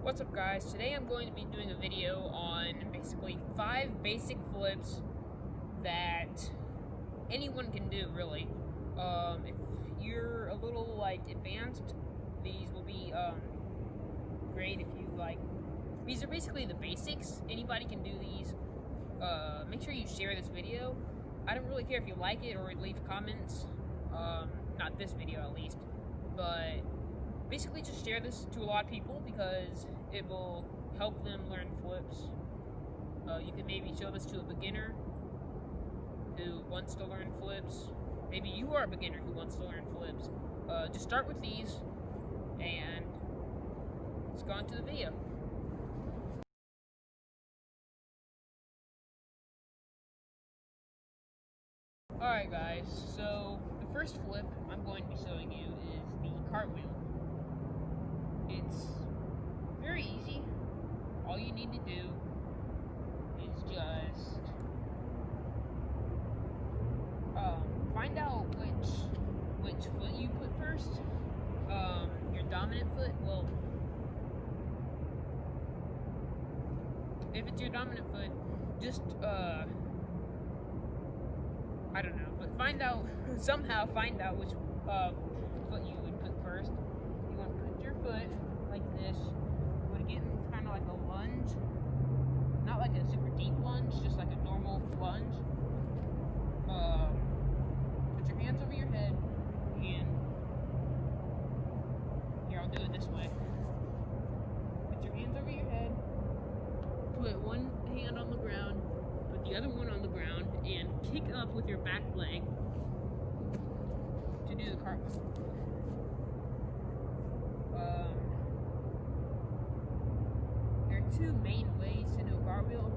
What's up, guys? Today I'm going to be doing a video on basically 5 basic flips that anyone can do, really. If you're a little advanced, these will be great. If you these are basically the basics. Anybody can do these. Make sure you share this video. I don't really care if you like it or leave comments. Not this video, at least, but basically just share this to a lot of people because it will help them learn flips. You can maybe show this to a beginner who wants to learn flips. Maybe you are a beginner who wants to learn flips. Just start with these and let's go on to the video. Alright guys, so the first flip I'm going to be showing you is the cartwheel. It's very easy. All you need to do is just find out which foot you put first. Your dominant foot. Well, if it's your dominant foot, just I don't know, but somehow find out which foot you would put first. You want to put your foot like this. You want to get in kind of like a lunge, not like a super deep lunge, just like a normal lunge. Put your hands over your head, and here, I'll do it this way. Put your hands over your head, put one hand on the ground, put the other one on the ground, and kick up with your back leg to do the cartwheel. There are 2 main ways to do a cartwheel.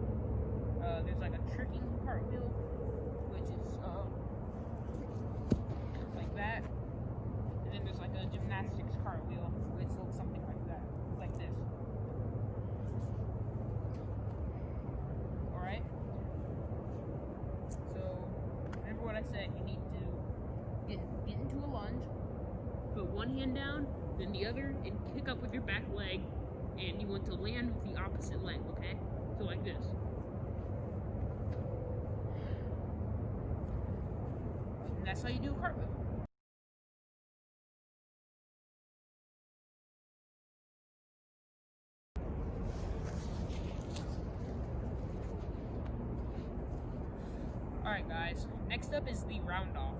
There's like a tricking cartwheel, which is like that, and then there's like a gymnastics cartwheel, which looks something like that, like this. Alright? So, remember what I said, you need to get into a lunge, put one hand down, then the other, and kick up with your back leg, and you want to land with the opposite leg, okay? So like this. And that's how you do a cartwheel. Alright guys, next up is the round off.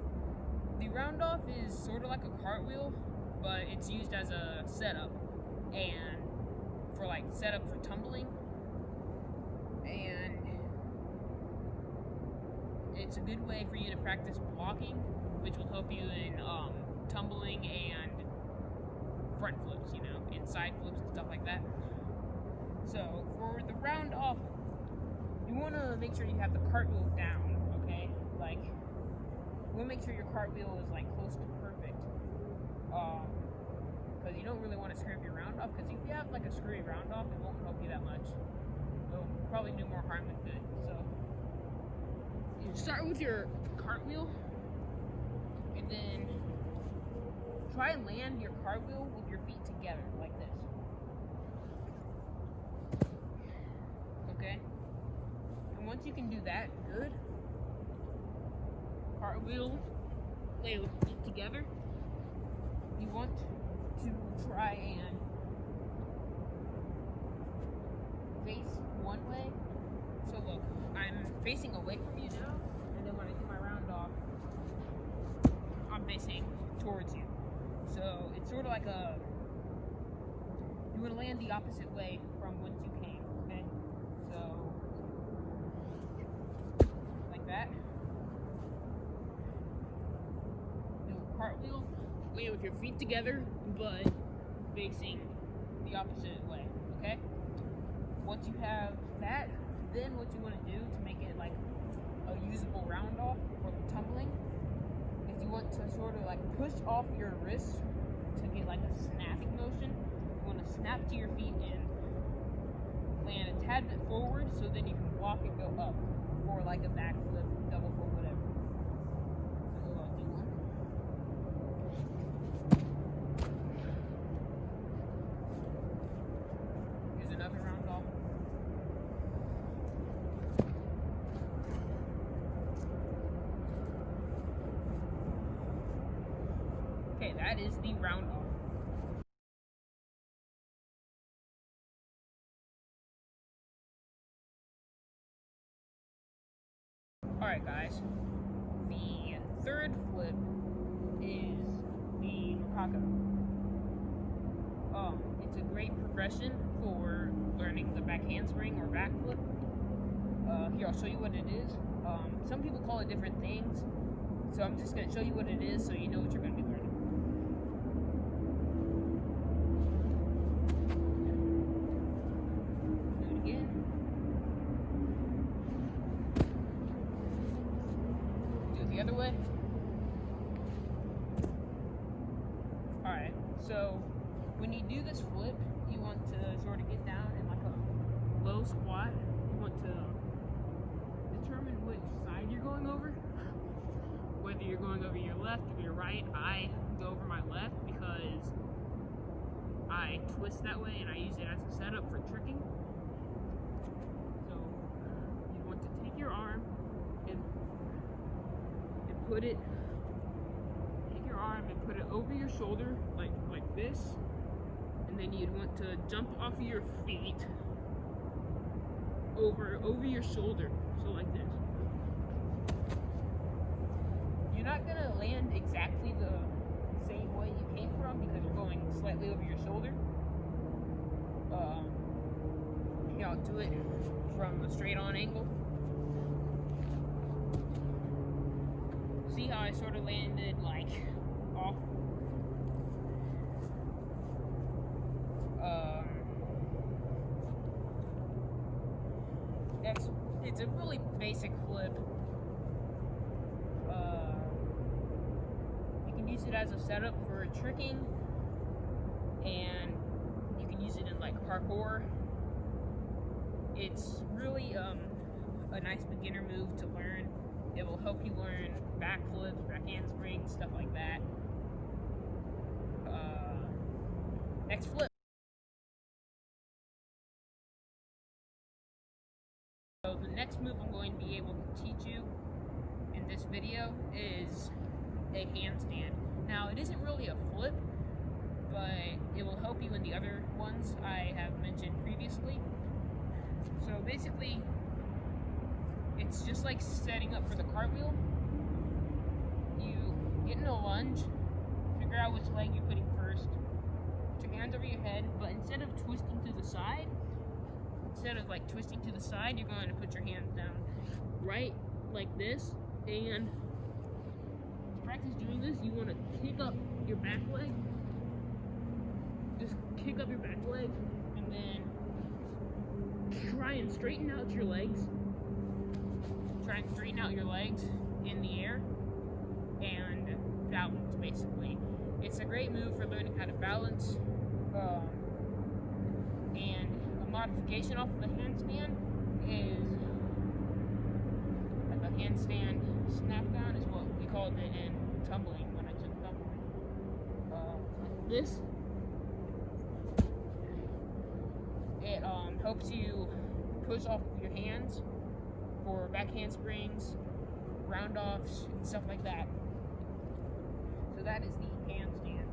The round off is sort of like a cartwheel, but it's used as a setup, and for setup for tumbling, and it's a good way for you to practice blocking, which will help you in tumbling and front flips, and side flips and stuff like that. So for the round off, you want to make sure you have the cartwheel down, okay? You want to make sure your cartwheel is close to perfect, because you don't really want to screw up your round off, because if you have a screwy round off, it won't help you that much. It'll probably do more harm than good. So you start with your cartwheel, and then try and land your cartwheel with your feet together like this. Okay? And once you can do that good, cartwheel, lay with feet together, you want to try and face one way. So look, I'm facing away from you now, and then when I do my round off, I'm facing towards you. So it's sort of like you want to land the opposite way from whence you came, okay? So, like that. Do a cartwheel, land with your feet together, but facing the opposite way, okay? Once you have that, then what you want to do to make it a usable round off for the tumbling is you want to sort of push off your wrists to get a snapping motion. You want to snap to your feet and land a tad bit forward, so then you can walk and go up for a backflip, double flip, whatever. So I'll do one. that is the round off. Alright guys, the third flip is the macaco. It's a great progression for learning the back handspring or backflip. Here, I'll show you what it is. Some people call it different things, so I'm just going to show you what it is so you know what you're going to be learning. Do it again. Do it the other way. Alright, so when you do this flip, you want to sort of get down in like a low squat. You want to determine which side you're going over. Whether you're going over your left or your right. I go over my left because I twist that way and I use it as a setup for tricking. So you want to take your arm and put it, over your shoulder like this, and then you'd want to jump off of your feet over your shoulder, so like this. You're not gonna land exactly the same way you came from because you're going slightly over your shoulder. Here, I'll do it from a straight on angle. See how I sort of landed like off? It's a really basic flip. You can use it as a setup for tricking, and you can use it in like parkour. It's really a nice beginner move to learn. It will help you learn backflips, back handsprings, stuff like that. Next flip. So the next move I'm going to be able to teach you in this video is a handstand. Now, it isn't really a flip, but it will help you in the other ones I have mentioned previously. So basically, it's just like setting up for the cartwheel. You get in a lunge, figure out which leg you're putting first, put your hands over your head, but instead of twisting to the side, you're going to put your hands down right like this, and to practice doing this, you want to kick up your back leg. Just kick up your back leg, and then try and straighten out your legs. Try and straighten out your legs in the air and balance, basically. It's a great move for learning how to balance, and a modification off of the handstand is like a handstand snap down is what we called it in tumbling when I took tumbling. This, it helps you push off your hands for back handsprings, round offs, and stuff like that. So that is the handstand.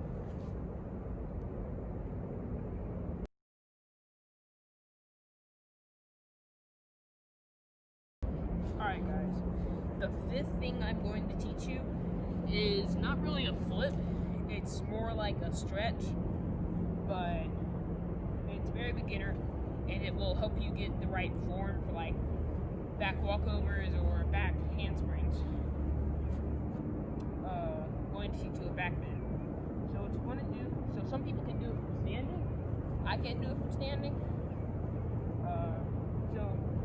Alright guys, the fifth thing I'm going to teach you is not really a flip, it's more like a stretch, but it's very beginner, and it will help you get the right form for like back walkovers or back handsprings. Going to teach you a back bend. So what you want to do, so some people can do it from standing, I can't do it from standing. So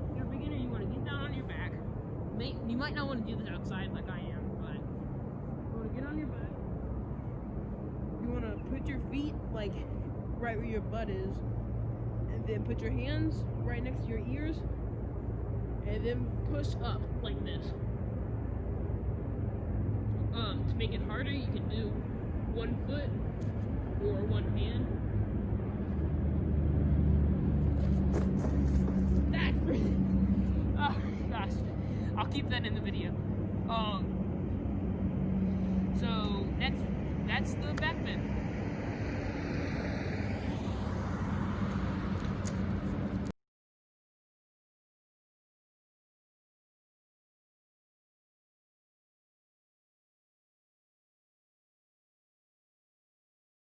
if you're a beginner, you want to get down on your back. You might not want to do this outside like I am, but you want to get on your back. You want to put your feet like right where your butt is, and then put your hands right next to your ears, and then push up like this. To make it harder, you can do one foot or one hand. Oh gosh, I'll keep that in the video. So next that's the back bend.